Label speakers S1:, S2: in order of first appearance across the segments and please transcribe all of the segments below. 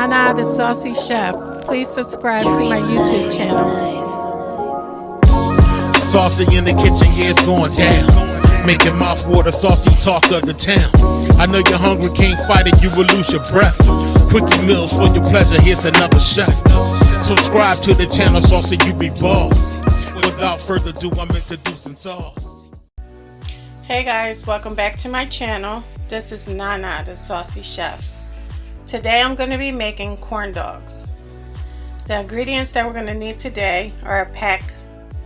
S1: Nana the Saucy Chef. Please subscribe to my YouTube channel.
S2: Saucy in the kitchen, yeah, it's going down. Making mouth water, saucy talk of the town. I know you're hungry, can't fight it, you will lose your breath. Quickie meals for your pleasure, here's another chef. Subscribe to the channel, Saucy, you be boss. Without further ado, I'm introducing sauce.
S1: Hey guys, welcome back to my channel. This is Nana the Saucy Chef. Today I'm going to be making corn dogs. The ingredients that we're going to need today are a pack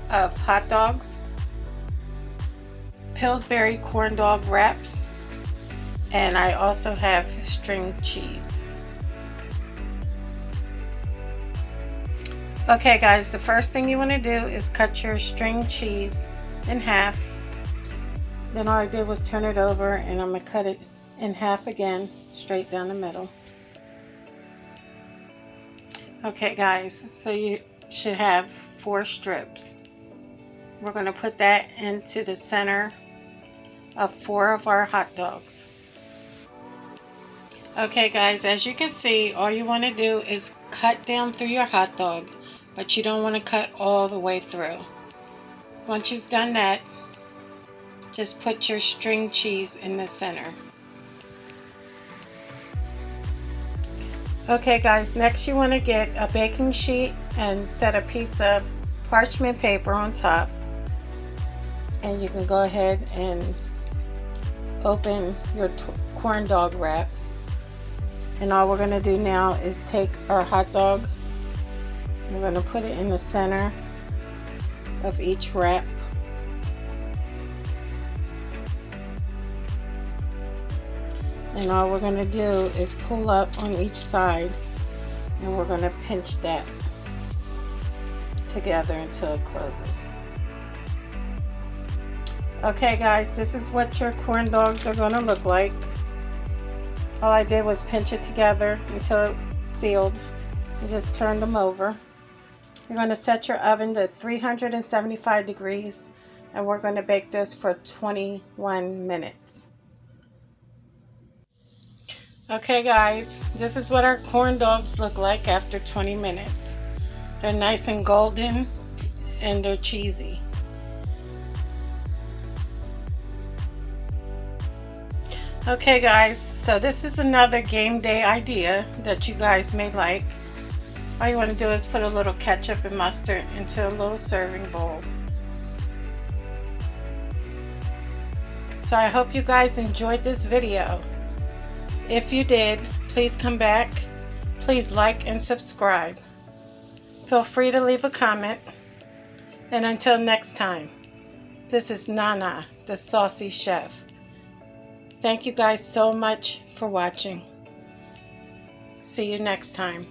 S1: of hot dogs, Pillsbury corn dog wraps, and I also have string cheese. Okay guys, the first thing you want to do is cut your string cheese in half. Then all I did was turn it over, and I'm going to cut it in half again, straight down the middle. Okay guys, so you should have 4 strips. We're going to put that into the center of 4 of our hot dogs. Okay guys, as you can see, all you want to do is cut down through your hot dog, but you don't want to cut all the way through. Once you've done that, just put your string cheese in the center. Okay guys, next you want to get a baking sheet and set a piece of parchment paper on top, and you can go ahead and open your corn dog wraps. And all we're going to do now is take our hot dog, we're going to put it in the center of each wrap. And all we're going to do is pull up on each side, and we're going to pinch that together until it closes. Okay guys, this is what your corn dogs are going to look like. All I did was pinch it together until it sealed and just turned them over. You're going to set your oven to 375 degrees, and we're going to bake this for 21 minutes. Okay guys, this is what our corn dogs look like after 20 minutes. They're nice and golden, and they're cheesy. Okay guys, so this is another game day idea that you guys may like. All you want to do is put a little ketchup and mustard into a little serving bowl. So I hope you guys enjoyed this video. If you did, please come back. Please like and subscribe. Feel free to leave a comment. And until next time, this is Nana the Saucy Chef. Thank you guys so much for watching. See you next time.